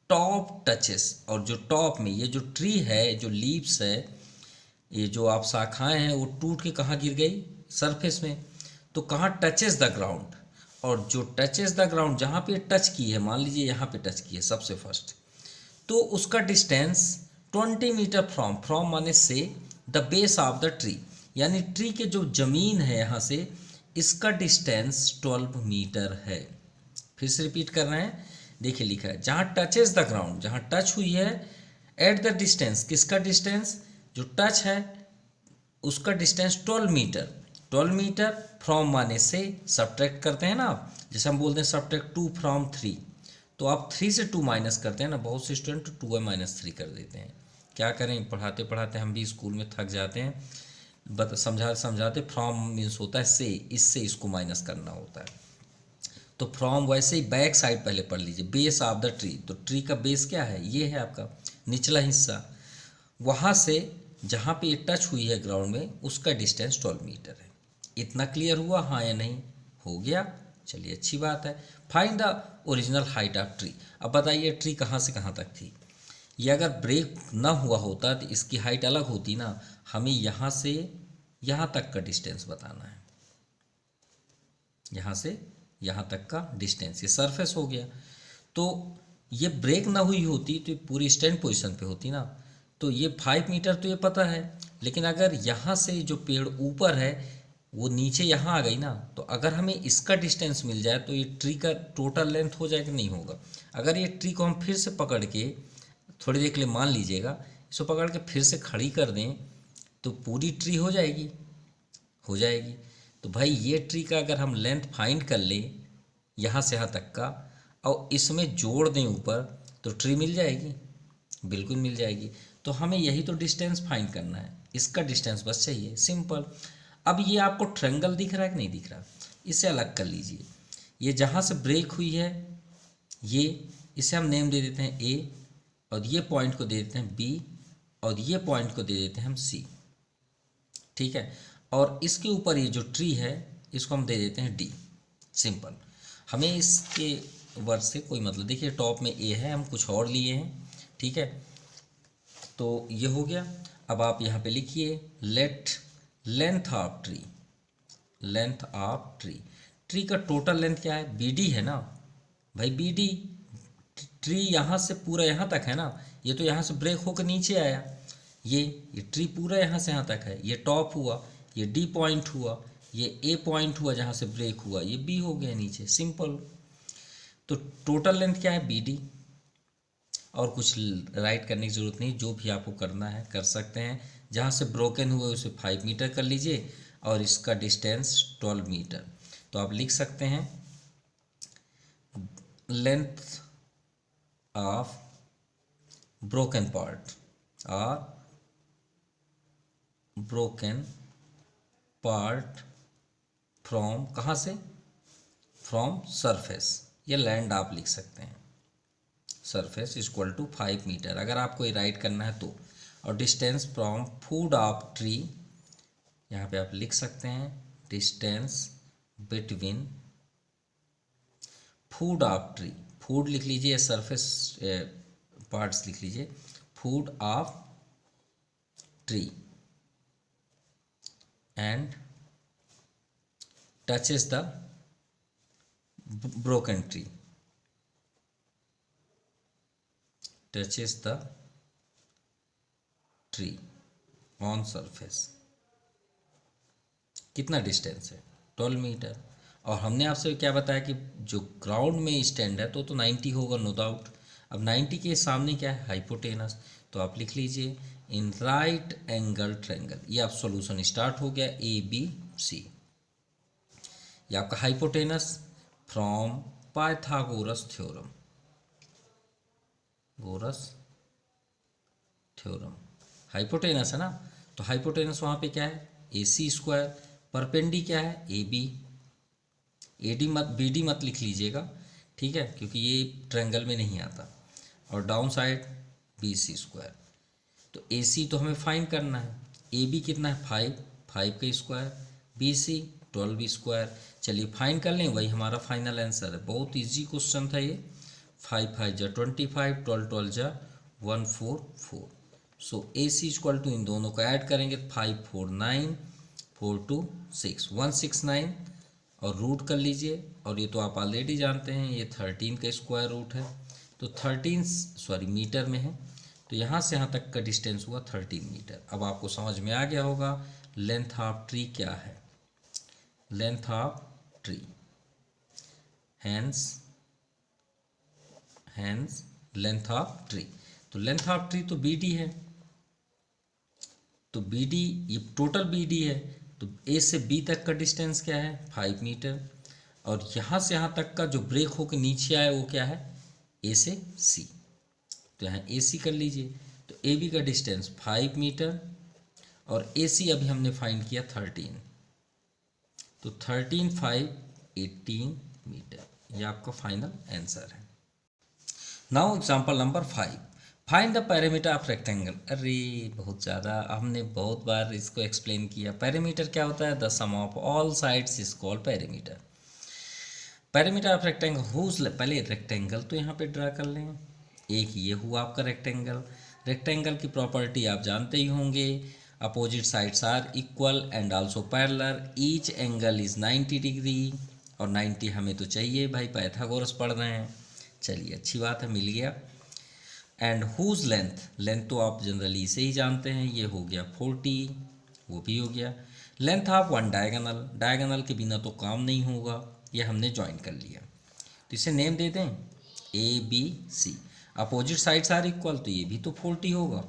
top touches, और जो टॉप में ये जो ट्री है, जो लीव्स है, ये जो आप शाखाएं हैं, वो टूट के कहाँ गिर गई, सरफेस में। तो कहाँ, टचेस द ग्राउंड, और जो टचेस द ग्राउंड, जहाँ पे टच की है, मान लीजिए यहाँ पे टच की है सबसे फर्स्ट, तो उसका डिस्टेंस 20 मीटर फ्रॉम माने से the base of the tree, यानी ट्री के जो जमीन है यहाँ से, इसका डिस्टेंस 12 मीटर है। फिर से रिपीट कर रहे हैं, देखिए लिखा है जहाँ टचेस द ग्राउंड, जहाँ टच हुई है, एट द डिस्टेंस, किसका डिस्टेंस, जो टच है उसका डिस्टेंस 12 मीटर, 12 मीटर फ्रॉम माने से, सब्ट्रैक्ट करते हैं ना आप, जैसे हम बोलते हैं सब्ट्रैक्ट 2 फ्रॉम 3, तो आप 3 से 2 माइनस करते हैं ना, बहुत से स्टूडेंट 2 - 3 कर देते हैं। क्या करें, पढ़ाते पढ़ाते हम भी स्कूल में थक जाते हैं, समझाते समझाते, फ्रॉम मीन्स होता है से, इससे इसको माइनस करना होता है। तो फ्रॉम वैसे ही बैक साइड पहले पढ़ लीजिए, बेस ऑफ द ट्री, तो ट्री का बेस क्या है, ये है आपका निचला हिस्सा, वहाँ से जहाँ पे ये टच हुई है ग्राउंड में, उसका डिस्टेंस 12 मीटर है। इतना क्लियर हुआ, हाँ या नहीं, हो गया, चलिए अच्छी बात है। Find the original height of tree, अब बताइए ट्री कहाँ से कहाँ तक थी, ये अगर ब्रेक ना हुआ होता तो इसकी हाइट अलग होती ना, हमें यहाँ से यहाँ तक का डिस्टेंस बताना है, यहाँ से यहाँ तक का डिस्टेंस, ये सरफेस हो गया। तो ये ब्रेक ना हुई होती तो ये पूरी स्टैंड पोजीशन पे होती ना, तो ये 5 मीटर तो ये पता है, लेकिन अगर यहाँ से जो पेड़ ऊपर है वो नीचे यहाँ आ गई ना, तो अगर हमें इसका डिस्टेंस मिल जाए तो ये ट्री का टोटल लेंथ हो जाएगा, नहीं होगा। अगर ये ट्री को हम फिर से पकड़ के थोड़ी देर के लिए मान लीजिएगा, इसको पकड़ के फिर से खड़ी कर दें तो पूरी ट्री हो जाएगी, हो जाएगी। तो भाई ये ट्री का अगर हम लेंथ फाइंड कर लें यहाँ से यहाँ तक का, और इसमें जोड़ दें ऊपर, तो ट्री मिल जाएगी, बिल्कुल मिल जाएगी। तो हमें यही तो डिस्टेंस फाइंड करना है, इसका डिस्टेंस बस चाहिए, सिंपल। अब ये आपको ट्रायंगल दिख रहा है कि नहीं दिख रहा, इसे अलग कर लीजिए। ये जहाँ से ब्रेक हुई है, ये इसे हम नेम दे देते हैं ए, और ये पॉइंट को दे देते हैं बी, और ये पॉइंट को दे देते हैं हम सी, ठीक है। और इसके ऊपर ये जो ट्री है इसको हम दे देते हैं डी, सिंपल। हमें इसके वर्ड से कोई मतलब, देखिए टॉप में ए है, हम कुछ और लिए हैं, ठीक है। तो ये हो गया। अब आप यहाँ पे लिखिए late length of tree, length of tree, tree का टोटल लेंथ क्या है, बीडी है ना भाई, बीडी, ट्री यहाँ से पूरा यहाँ तक है ना, ये तो यहाँ से ब्रेक होकर नीचे आया, ये ट्री पूरा यहाँ से यहाँ तक है, ये टॉप हुआ, ये डी पॉइंट हुआ, ये ए पॉइंट हुआ जहाँ से ब्रेक हुआ, ये बी हो गया नीचे, सिंपल। तो टोटल लेंथ क्या है, बी डी, और कुछ राइट करने की ज़रूरत नहीं, जो भी आपको करना है कर सकते हैं। जहाँ से ब्रोकन हुआ उसे 5 मीटर कर लीजिए, और इसका डिस्टेंस 12 मीटर। तो आप लिख सकते हैं लेंथ ऑफ ब्रोकन पार्ट और ब्रोकन पार्ट फ्रॉम, कहाँ से, फ्रॉम सरफेस या लैंड आप लिख सकते हैं। सरफेस इक्वल टू 5 मीटर अगर आपको ये राइट करना है तो। और distance from food of tree, यहाँ पे आप लिख सकते हैं distance between food of tree, food लिख लीजिए, सरफेस पार्ट्स लिख लीजिए, food of tree and touches the broken tree, touches the tree on surface. कितना डिस्टेंस है, 12 मीटर। और हमने आपसे क्या बताया कि जो ग्राउंड में स्टैंड है तो 90 होगा, नो डाउट। अब 90 के सामने क्या है, हाइपोटेनस, तो आप लिख लीजिए इन राइट एंगल ट्रायंगल। ये आप सॉल्यूशन स्टार्ट हो गया, ए बी सी। ये आपका हाइपोटेनस फ्रॉम पाइथागोरस थ्योरम, गोरस थ्योरम, हाइपोटेनस है ना, तो हाइपोटेनस वहाँ पे क्या है, ए सी स्क्वायर, परपेंडी क्या है, ए बी, ए डी मत, बी डी मत लिख लीजिएगा, ठीक है, क्योंकि ये ट्रायंगल में नहीं आता। और down side B C square. तो ए सी तो हमें फाइंड करना है, ए बी कितना है 5, 5 का स्क्वायर, बी सी 12 स्क्वायर। चलिए फाइंड कर लें, वही हमारा फाइनल आंसर है। बहुत इजी क्वेश्चन था ये। 5 5 जा 25, 12 12 जा 144। सो ए सी इक्वल टू, इन दोनों को ऐड करेंगे 5 4 9 4 2 6 169 और रूट कर लीजिए। और ये तो आप ऑलरेडी जानते हैं ये 13 का स्क्वायर रूट है, तो 13 मीटर में है, तो यहाँ से यहाँ तक का डिस्टेंस हुआ 13 मीटर। अब आपको समझ में आ गया होगा लेंथ ऑफ ट्री क्या है, length of tree, hence length of tree. तो लेंथ ऑफ ट्री तो बी डी है, तो बी डी, ये टोटल बी डी है, तो ए से बी तक का डिस्टेंस क्या है 5 मीटर। और यहाँ से यहाँ तक का जो ब्रेक होकर नीचे आए वो क्या है, ए से सी, तो यहाँ ए सी कर लीजिए। तो ए बी का डिस्टेंस 5 मीटर और ए सी अभी हमने फाइंड किया 13, तो 13 5 18 मीटर। ये आपका फाइनल आंसर है। Now example number 5, find the parameter of rectangle. अरे बहुत ज़्यादा, हमने बहुत बार इसको एक्सप्लेन किया। पैरामीटर क्या होता है, the sum of all sides is called perimeter. Perimeter of rectangle हुज, पहले रेक्टेंगल तो यहाँ पे ड्रा कर लें। एक ये हुआ आपका रेक्टेंगल। रेक्टेंगल की प्रॉपर्टी आप जानते ही होंगे, opposite sides are equal and also parallel, each angle is 90 degree. और 90 हमें तो चाहिए भाई, पाइथागोरस पढ़ रहे हैं। चलिए अच्छी बात है, मिल गया। एंड हुज लेंथ, लेंथ तो आप जनरली इसे ही जानते हैं, ये हो गया 40, वो भी हो गया। Length of one diagonal, diagonal के बिना तो काम नहीं होगा, ये हमने ज्वाइन कर लिया, तो इसे नेम दे दें A B C. Opposite sides are equal, तो ये भी तो 40 होगा।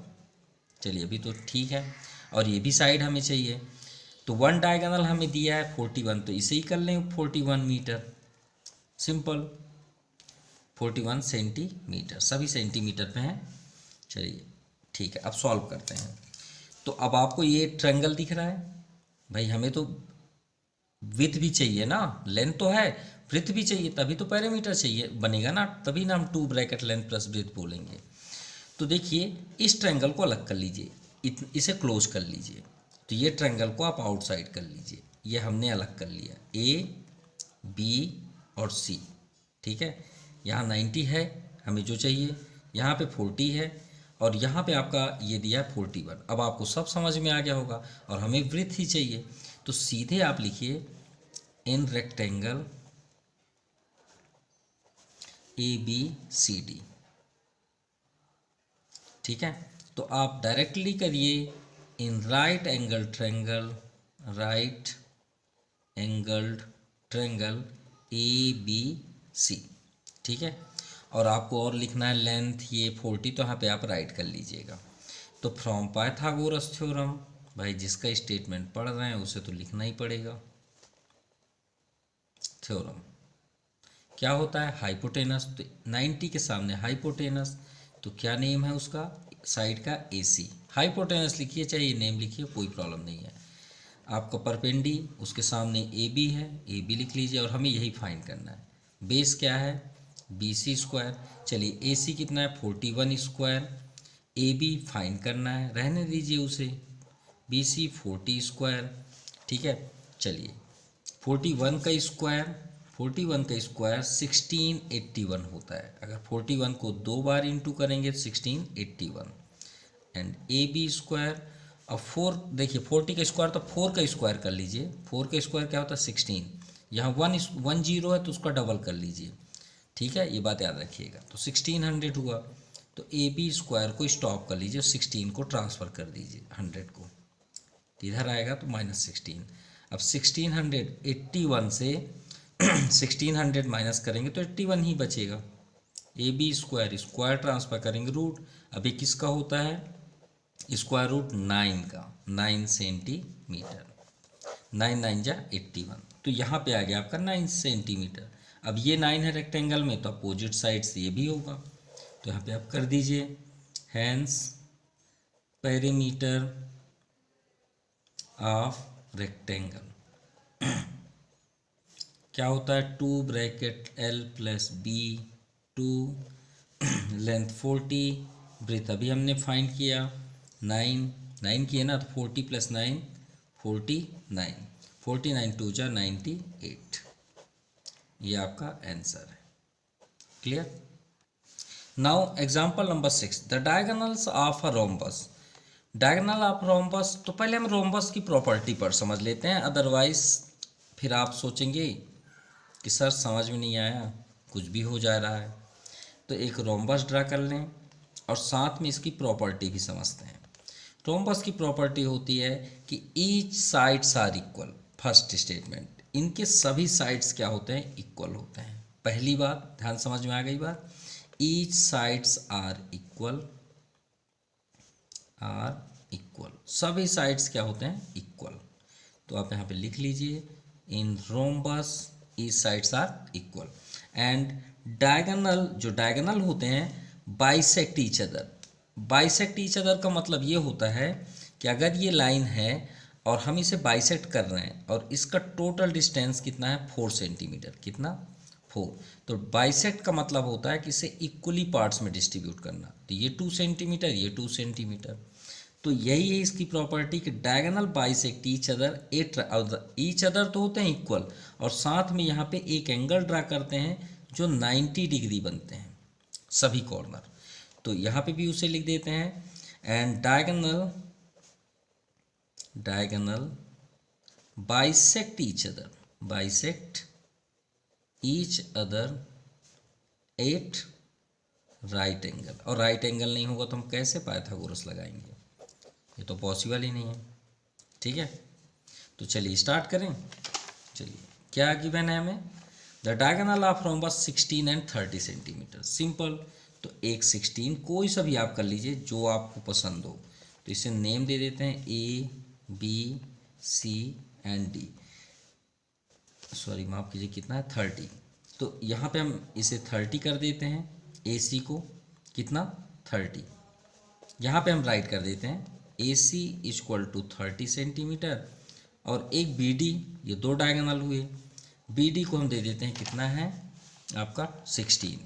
चलिए अभी तो ठीक है, और ये भी साइड हमें चाहिए, तो वन डायगोनल हमें दिया है 41, तो इसे ही कर लें 41 मीटर, सिंपल। 41 सेंटीमीटर, सभी सेंटीमीटर पे हैं। चलिए ठीक है, अब सॉल्व करते हैं। तो अब आपको ये ट्रायंगल दिख रहा है भाई, हमें तो विड्थ भी चाहिए ना, लेंथ तो है, विड्थ भी चाहिए, तभी तो पैरामीटर चाहिए बनेगा ना, तभी ना हम 2 ब्रैकेट लेंथ प्लस विड्थ बोलेंगे। तो देखिए इस ट्रायंगल को अलग कर लीजिए, इसे क्लोज कर लीजिए, तो ये ट्रायंगल को आप आउटसाइड कर लीजिए। ये हमने अलग कर लिया, ए बी और सी, ठीक है। यहाँ 90 है हमें जो चाहिए, यहाँ पे 40 है, और यहाँ पे आपका ये दिया है 41। अब आपको सब समझ में आ गया होगा, और हमें वृत्त ही चाहिए, तो सीधे आप लिखिए in rectangle A B C D, ठीक है। तो आप डायरेक्टली करिए in right angle triangle, right angled triangle A B C, ठीक है। और आपको और लिखना है लेंथ ये 40, तो यहाँ पे आप राइट कर लीजिएगा। तो फ्रॉम पाइथागोरस थ्योरम, भाई जिसका स्टेटमेंट पढ़ रहे हैं उसे तो लिखना ही पड़ेगा, थ्योरम क्या होता है हाइपोटेनस, तो 90 के सामने हाइपोटेनस, तो क्या नेम है उसका साइड का AC। हाइपोटेनस लिखिए चाहे ये नेम लिखिए, कोई प्रॉब्लम नहीं है। आपका परपेंडी उसके सामने AB है, AB लिख लीजिए, और हमें यही फाइंड करना है। बेस क्या है BC स्क्वायर। चलिए AC कितना है 41 स्क्वायर, AB फाइंड करना है, रहने दीजिए उसे, BC 40 स्क्वायर। ठीक है, चलिए 41 का स्क्वायर, 41 का स्क्वायर 1681 होता है। अगर 41 को 2 बार इंटू करेंगे तो 1681 एंड AB स्क्वायर। अब 4 देखिए 40 का स्क्वायर तो 4 का स्क्वायर कर लीजिए, 4 का स्क्वायर क्या होता है 16, यहाँ 1 0 है तो उसका डबल कर लीजिए। ठीक है, ये बात याद रखिएगा। तो 1600 हुआ, तो AB स्क्वायर को स्टॉप कर लीजिए, 16 को ट्रांसफ़र कर दीजिए 100 को, इधर आएगा तो -16। अब 1681 से 1600 माइनस करेंगे तो 81 ही बचेगा। AB स्क्वायर स्क्वायर ट्रांसफ़र करेंगे रूट, अभी किसका होता है स्क्वायर रूट 9 का, 9 सेंटीमीटर, 9 9 जा 81, तो यहाँ पे आ गया आपका 9 सेंटीमीटर। अब ये 9 है रेक्टेंगल में तो अपोजिट साइड से ये भी होगा, तो यहाँ पे आप कर दीजिए हैंस पेरीमीटर ऑफ रेक्टेंगल क्या होता है 2 bracket L plus B, 2 length 40, breadth अभी हमने फाइंड किया 9 किए ना, तो 40 प्लस 9 49, 49 2 जा 98, ये आपका आंसर है। Clear. Now example number 6, the diagonals of a rhombus. Diagonal of rhombus, तो पहले हम रोम्बस की प्रॉपर्टी पर समझ लेते हैं, अदरवाइज फिर आप सोचेंगे कि सर समझ में नहीं आया, कुछ भी हो जा रहा है। तो एक रोम्बस ड्रा कर लें और साथ में इसकी प्रॉपर्टी भी समझते हैं। रोम्बस की प्रॉपर्टी होती है कि each sides are equal. First statement, इनके सभी साइड्स क्या होते हैं इक्वल होते हैं। पहली बात ध्यान समझ में आ गई बात, ईच साइड्स आर इक्वल, सभी साइड्स क्या होते हैं इक्वल। तो आप यहाँ पे लिख लीजिए in rhombus each sides are equal and diagonal, जो डायगोनल होते हैं bisect each other. Bisect each other का मतलब ये होता है कि अगर ये लाइन है और हम इसे बाइसेक्ट कर रहे हैं और इसका टोटल डिस्टेंस कितना है 4 सेंटीमीटर, कितना 4, तो बाइसेक्ट का मतलब होता है कि इसे इक्वली पार्ट्स में डिस्ट्रीब्यूट करना। तो ये 2 सेंटीमीटर, ये 2 सेंटीमीटर, तो यही है इसकी प्रॉपर्टी कि diagonal bisect each other, each other तो होते हैं इक्वल, और साथ में यहाँ पे एक एंगल ड्रा करते हैं जो 90 डिग्री बनते हैं सभी कॉर्नर। तो यहाँ पे भी उसे लिख देते हैं and diagonal bisect each other at right angle. और राइट एंगल नहीं होगा तो हम कैसे पाइथागोरस लगाएंगे, ये तो पॉसिबल ही नहीं है। ठीक है, तो चलिए स्टार्ट करें। चलिए क्या गिवन है हमें, the diagonal of rhombus 16 and 30 centimetre. Simple, तो एक 16 कोई सा भी आप कर लीजिए जो आपको पसंद हो। तो इसे नेम दे देते हैं A, B, C and D, sorry माफ़ कीजिए कितना है 30। तो यहाँ पे हम इसे 30 कर देते हैं, AC को कितना 30, यहाँ पे हम राइट कर देते हैं AC इक्वल टू 30 सेंटीमीटर और एक BD, ये दो डायगोनल हुए, BD को हम दे देते हैं कितना है आपका 16,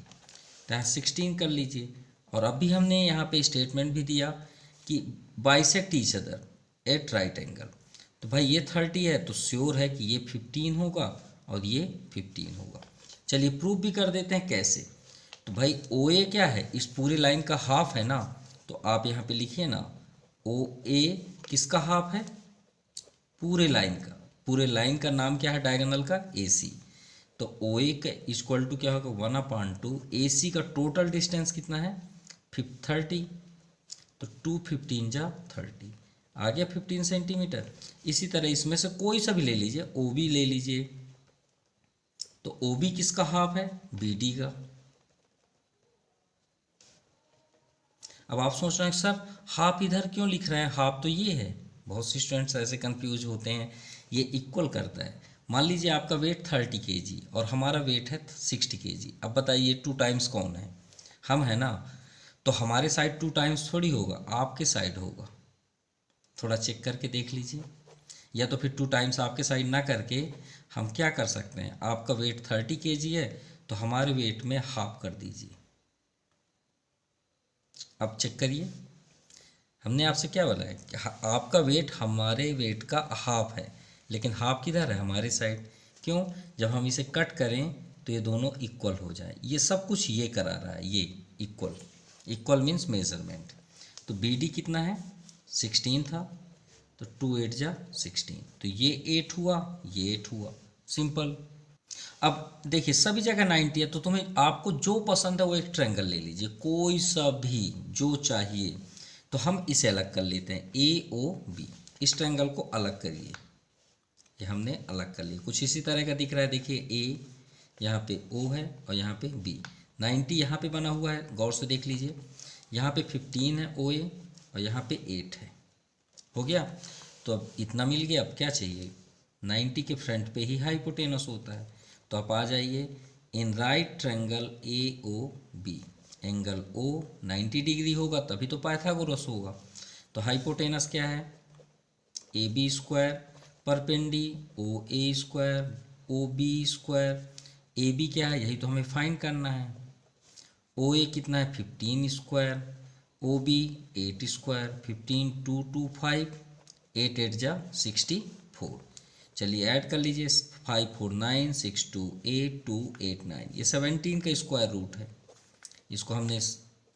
तो यहाँ 16 कर लीजिए। और अभी हमने यहाँ पे स्टेटमेंट भी दिया कि bisect each other at right angle, तो भाई ये 30 है तो श्योर है कि ये 15 होगा और ये 15 होगा। चलिए प्रूफ भी कर देते हैं कैसे। तो भाई OA क्या है, इस पूरे लाइन का हाफ है ना, तो आप यहाँ पे लिखिए ना OA किसका हाफ है, पूरे लाइन का नाम क्या है डायगोनल का AC। तो OA का इक्वल टू क्या होगा 1/2, AC का टोटल डिस्टेंस कितना है 30, तो 2 15 जा 30 आ गया 15 सेंटीमीटर। इसी तरह इसमें से कोई सा भी ले लीजिए, OB ले लीजिए, तो OB किसका हाफ है BD का। अब आप सोच रहे हैं सर हाफ इधर क्यों लिख रहे हैं, हाफ तो ये है, बहुत से स्टूडेंट्स ऐसे कंफ्यूज होते हैं, ये इक्वल करता है। मान लीजिए आपका वेट 30 kg और हमारा वेट है 60 kg। अब बताइए 2 टाइम्स कौन है? हम है ना। तो हमारे साइड 2 टाइम्स थोड़ी होगा, आपके साइड होगा। थोड़ा चेक करके देख लीजिए। या तो फिर 2 टाइम्स आपके साइड ना करके हम क्या कर सकते हैं, आपका वेट 30 kg है तो हमारे वेट में हाफ कर दीजिए। अब चेक करिए, हमने आपसे क्या बोला है कि आपका वेट हमारे वेट का हाफ है, लेकिन हाफ किधर है? हमारे साइड। क्यों? जब हम इसे कट करें तो ये दोनों इक्वल हो जाए। ये सब कुछ ये करा रहा है, ये इक्वल। Equal means measurement. तो बी डी कितना है? 16 था, तो 2 8 जा 16, तो ये 8 हुआ, ये 8 हुआ। सिंपल। अब देखिए सभी जगह 90 है, तो तुम्हें आपको जो पसंद है वो एक ट्रायंगल ले लीजिए, कोई सा भी जो चाहिए। तो हम इसे अलग कर लेते हैं, ए ओ बी। इस ट्रायंगल को अलग करिए, ये हमने अलग कर लिया। कुछ इसी तरह का दिख रहा है, देखिए ए यहाँ पे ओ है और यहाँ पे बी। 90 यहाँ पे बना हुआ है, गौर से देख लीजिए। यहाँ पे 15 है ओ ए और यहाँ पे 8 है। हो गया। तो अब इतना मिल गया। अब क्या चाहिए? 90 के फ्रंट पे ही हाइपोटेनस होता है। तो आप आ जाइए, in right triangle A O B angle O 90 degree होगा तभी तो पाइथागोरस होगा। तो हाइपोटेनस क्या है? A B square perpendicular O A square O B square. A B क्या है? यही तो हमें फाइंड करना है। ओ ए कितना है? 15 स्क्वायर। O B 8 square. 15 2 2 5, 8 8 जा 64। चलिए ऐड कर लीजिए, 5 4 9 6 2 8 2 8 9। ये 17 का स्क्वायर रूट है। इसको हमने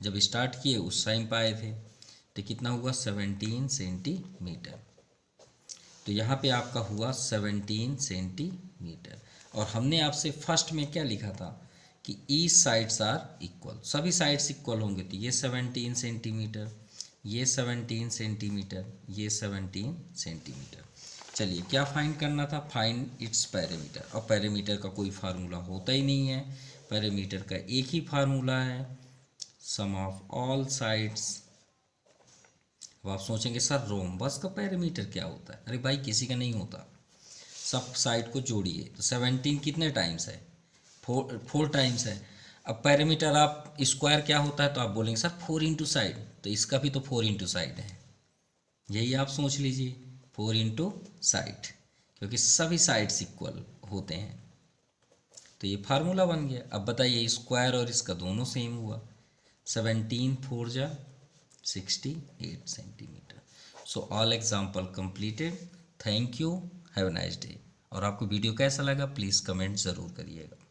जब स्टार्ट किए उस टाइम पाए थे। तो कितना हुआ? 17 सेंटीमीटर। तो यहाँ पे आपका हुआ 17 सेंटीमीटर। और हमने आपसे फर्स्ट में क्या लिखा था कि ईच साइड्स आर इक्वल, सभी साइड्स इक्वल होंगे। तो ये 17 सेंटीमीटर, ये 17 सेंटीमीटर, ये 17 सेंटीमीटर। चलिए क्या फाइंड करना था? Find its parameter. और पैरामीटर का कोई फार्मूला होता ही नहीं है। पैरामीटर का एक ही फार्मूला है, सम ऑफ ऑल साइड्स। अब आप सोचेंगे सर रोम्बस का पैरामीटर क्या होता है? अरे भाई किसी का नहीं होता, सब साइड को जोड़िए। तो 17 कितने टाइम्स है? 4 टाइम्स है। अब पैरामीटर आप स्क्वायर क्या होता है तो आप बोलेंगे सर 4 इंटू साइड, तो इसका भी तो 4 इंटू साइड है। यही आप सोच लीजिए, 4 इंटू साइड, क्योंकि सभी साइड्स इक्वल होते हैं। तो ये फार्मूला बन गया। अब बताइए स्क्वायर और इसका दोनों सेम हुआ। 17 4 जा 68 centimetre. So all example completed. Thank you, have a nice day. और आपको वीडियो कैसा लगा प्लीज़ कमेंट ज़रूर करिएगा।